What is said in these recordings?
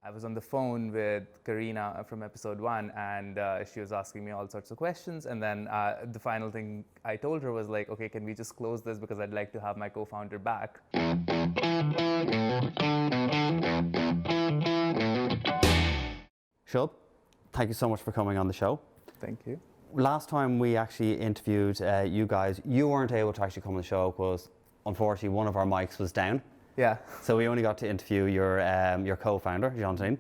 I was on the phone with Karina from episode 1, and she was asking me all sorts of questions. And then the final thing I told her was like, okay, can we just close this because I'd like to have my co-founder back. Shub, thank you so much for coming on the show. Thank you. Last time we actually interviewed you guys, you weren't able to actually come on the show because unfortunately one of our mics was down. Yeah. So we only got to interview your co-founder, Jean-Tine.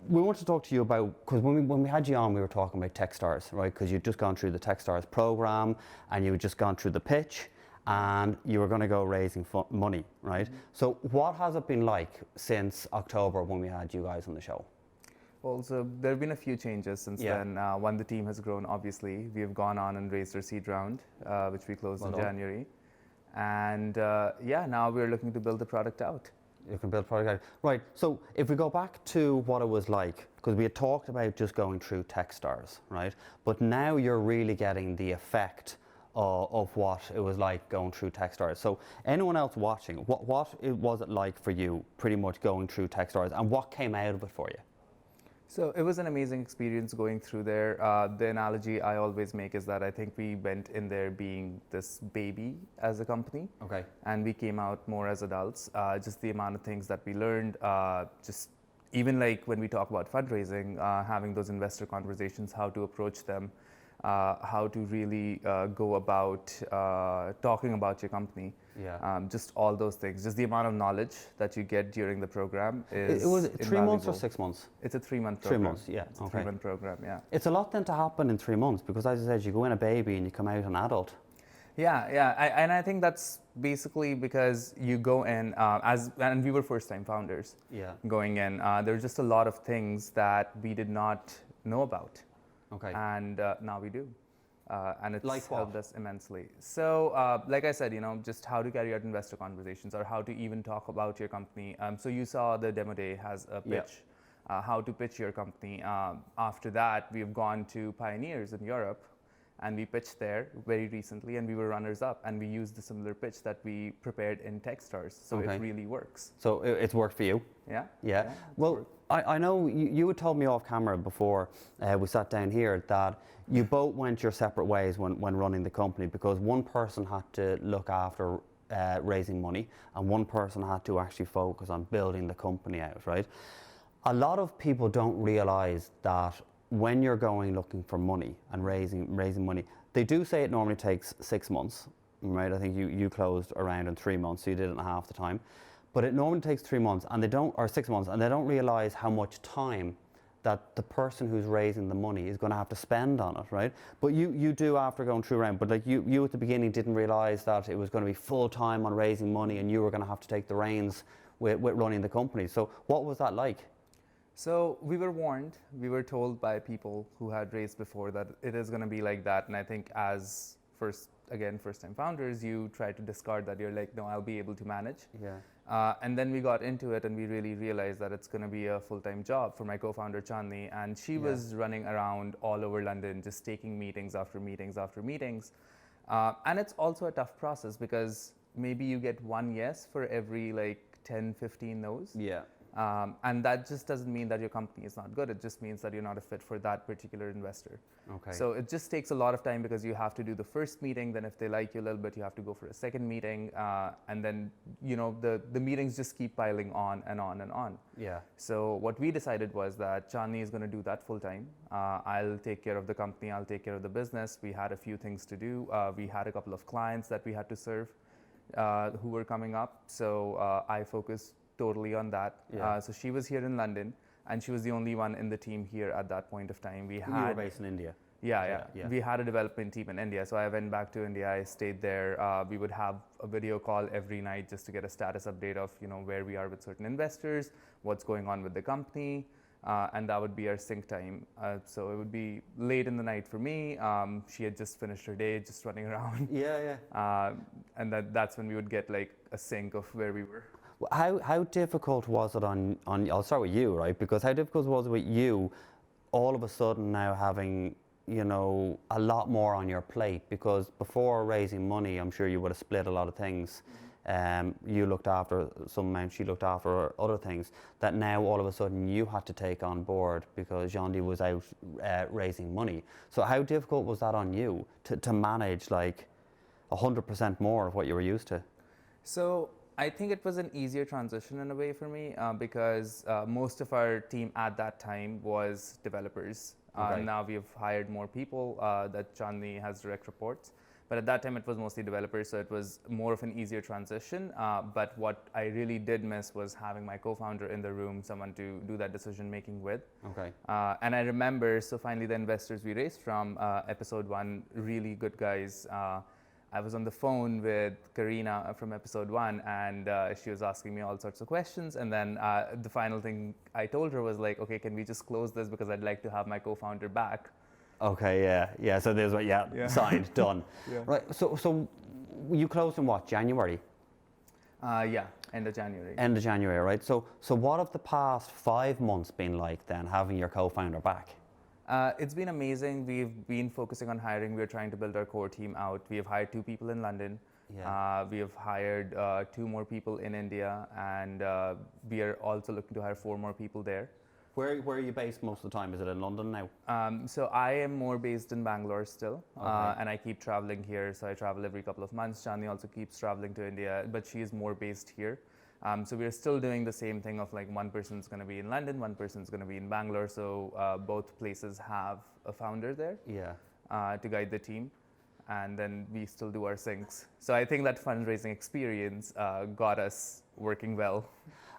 We want to talk to you about, because when we had you on, we were talking about TechStars, right? Because you'd just gone through the TechStars program and you had just gone through the pitch and you were going to go raising money, right? Mm-hmm. So what has it been like since October when we had you guys on the show? Well, so there have been a few changes since then. One, the team has grown, obviously. We have gone on and raised our seed round, which we closed in January. And now we're looking to build the product out. You can build a product out. Right, so if we go back to what it was like, because we had talked about just going through TechStars, right? But now you're really getting the effect of what it was like going through TechStars. So anyone else watching, what was it like for you pretty much going through TechStars, and what came out of it for you? So it was an amazing experience going through there. The analogy I always make is that I think we went in there being this baby as a company. Okay. And we came out more as adults. Just the amount of things that we learned, just even like when we talk about fundraising, having those investor conversations, how to approach them, how to really go about talking about your company. Yeah. Just all those things. Just the amount of knowledge that you get during the program is It was 3 months or invaluable. 6 months? It's a 3-month program. 3 months, yeah. It's a okay. 3-month program, yeah. It's a lot then to happen in 3 months because, as I said, you go in a baby and you come out an adult. Yeah. And I think that's basically because you go in and we were first-time founders. Yeah. Going in, there's just a lot of things that we did not know about. Okay. And now we do. And it's like helped us immensely. So, like I said, just how to carry out investor conversations or how to even talk about your company. So you saw the demo day has a pitch, how to pitch your company. After that, we've gone to Pioneers in Europe, and we pitched there very recently, and we were runners up, and we used the similar pitch that we prepared in TechStars. So it really works. So it's worked for you? Yeah. Well, I know you had told me off camera before we sat down here that you both went your separate ways when running the company, because one person had to look after raising money and one person had to actually focus on building the company out, right? A lot of people don't realize that when you're going looking for money and raising money, they do say it normally takes 6 months, right? I think you closed around in 3 months, so you did it in half the time. But it normally takes 3 months, or 6 months, and they don't realize how much time that the person who's raising the money is going to have to spend on it, right? But you do after going through around, but like you at the beginning didn't realize that it was going to be full time on raising money and you were going to have to take the reins with running the company. So what was that like? So we were warned, we were told by people who had raised before that it is going to be like that. And I think as first-time founders, you try to discard that. You're like, no, I'll be able to manage. Yeah. And then we got into it and we really realized that it's going to be a full-time job for my co-founder Chandni, and she was running around all over London just taking meetings after meetings after meetings. And it's also a tough process because maybe you get one yes for every like 10, 15 no's. Yeah. And that just doesn't mean that your company is not good. It just means that you're not a fit for that particular investor. Okay. So it just takes a lot of time because you have to do the first meeting. Then if they like you a little bit, you have to go for a second meeting. And then, the meetings just keep piling on and on and on. Yeah. So what we decided was that Chandni is going to do that full time. I'll take care of the company. I'll take care of the business. We had a few things to do. We had a couple of clients that we had to serve who were coming up. So I focused totally on that. Yeah. So she was here in London, and she was the only one in the team here at that point of time. You were based in India. Yeah. We had a development team in India, so I went back to India. I stayed there. We would have a video call every night just to get a status update of where we are with certain investors, what's going on with the company, and that would be our sync time. So it would be late in the night for me. She had just finished her day, just running around. Yeah. And that's when we would get like a sync of where we were. How difficult was it on? I'll start with you, right? Because how difficult was it with you, all of a sudden now having a lot more on your plate? Because before raising money, I'm sure you would have split a lot of things you looked after some amount, she looked after other things, that now all of a sudden you had to take on board because Jean-Di was out raising money. So how difficult was that on you to manage like 100% more of what you were used to? So I think it was an easier transition in a way for me because most of our team at that time was developers. Okay. Now we've hired more people that Chandni has direct reports. But at that time, it was mostly developers, so it was more of an easier transition. But what I really did miss was having my co-founder in the room, someone to do that decision making with. Okay. And I remember, so finally the investors we raised from episode 1, really good guys. I was on the phone with Karina from episode 1, and she was asking me all sorts of questions. And then the final thing I told her was like, okay, can we just close this because I'd like to have my co-founder back. Okay, yeah. So there's what, signed, done. Yeah. Right. So you closed in what, January? Yeah, end of January. End of January, right? So what have the past 5 months been like then, having your co-founder back? It's been amazing. We've been focusing on hiring. We're trying to build our core team out. We have hired 2 people in London. Yeah. We have hired 2 more people in India, and we are also looking to hire 4 more people there. Where are you based most of the time? Is it in London now? So I am more based in Bangalore still, Okay. and I keep traveling here. So I travel every couple of months. Chandni also keeps traveling to India, but she is more based here. So we're still doing the same thing of like one person's going to be in London, one person's going to be in Bangalore. So both places have a founder there to guide the team, and then we still do our syncs. So I think that fundraising experience got us working well.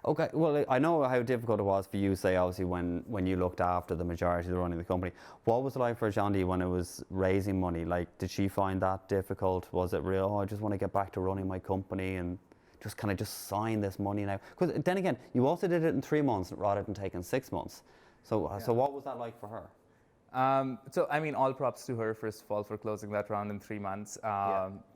Okay, well, I know how difficult it was for you, say, obviously, when you looked after the majority of the running the company. What was it like for Jean-Di when it was raising money? Like, did she find that difficult? Was it real, oh, I just want to get back to running my company and just kind of just sign this money now? Because then again, you also did it in 3 months rather than taking 6 months. So what was that like for her? So, I mean, all props to her, first of all, for closing that round in 3 months.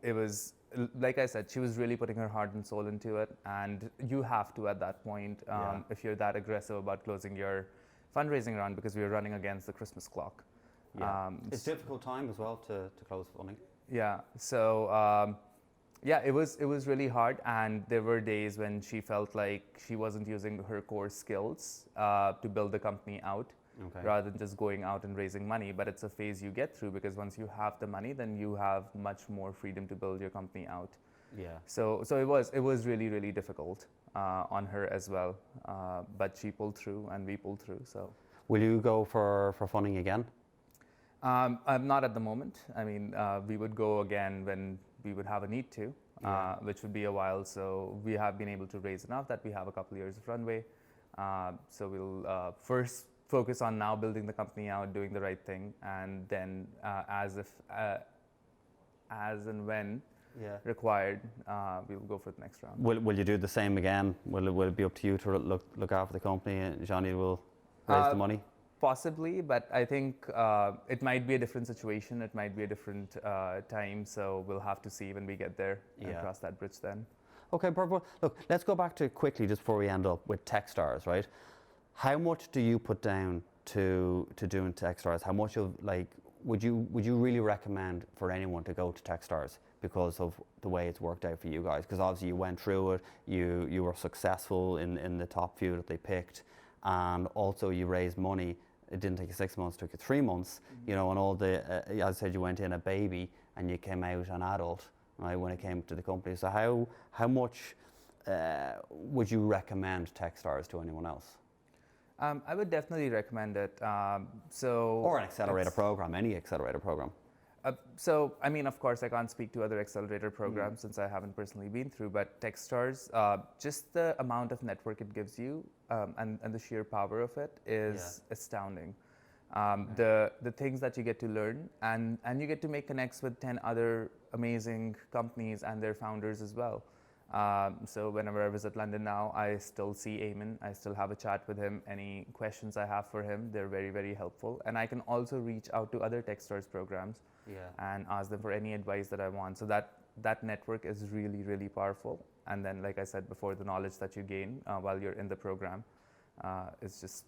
It was, like I said, she was really putting her heart and soul into it. And you have to at that point, if you're that aggressive about closing your fundraising round, because we were running against the Christmas clock. Yeah. It's a difficult time as well to close funding. Yeah. So, it was really hard. And there were days when she felt like she wasn't using her core skills to build the company out. Okay. Rather than just going out and raising money. But it's a phase you get through because once you have the money, then you have much more freedom to build your company out. Yeah. So it was really, really difficult on her as well. But she pulled through and we pulled through. So will you go for funding again? I'm not at the moment. I mean, we would go again when we would have a need to, which would be a while. So we have been able to raise enough that we have a couple of years of runway. So we'll first focus on now building the company out, doing the right thing, and then as and when required, we'll go for the next round. Will you do the same again? Will it be up to you to look after the company and Jean-Di will raise the money? Possibly, but I think it might be a different situation. It might be a different time. So we'll have to see when we get there and cross that bridge then. Okay, perfect. Look, let's go back to quickly just before we end up with TechStars, right? How much do you put down to doing TechStars? How much of would you really recommend for anyone to go to TechStars because of the way it's worked out for you guys? Because obviously you went through it, you were successful in the top few that they picked, and also you raised money. It didn't take you 6 months, it took you 3 months. You know, and all the as I said, you went in a baby and you came out an adult, right? When it came to the company. So how much would you recommend TechStars to anyone else? I would definitely recommend it. Or an accelerator program, any accelerator program. So, I mean, of course, I can't speak to other accelerator programs since I haven't personally been through, but TechStars, just the amount of network it gives you and the sheer power of it is astounding. The things that you get to learn, and you get to make connects with 10 other amazing companies and their founders as well. So whenever I visit London now, I still see Eamon. I still have a chat with him. Any questions I have for him, they're very, very helpful. And I can also reach out to other TechStars programs and ask them for any advice that I want. So that network is really, really powerful. And then, like I said before, the knowledge that you gain while you're in the program is just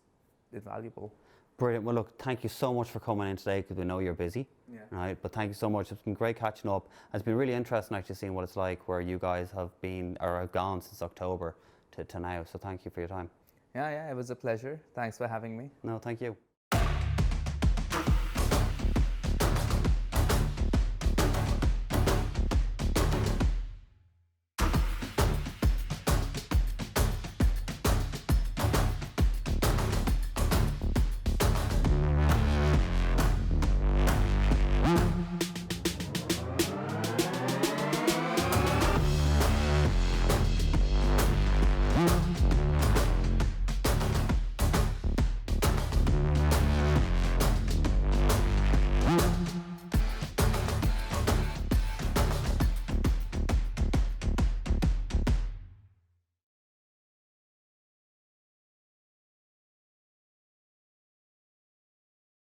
invaluable. Brilliant. Well, look, thank you so much for coming in today because we know you're busy. Yeah. Right, but thank you so much. It's been great catching up. It's been really interesting actually seeing what it's like where you guys have been or have gone since October to now. So thank you for your time. Yeah, it was a pleasure. Thanks for having me. No, thank you.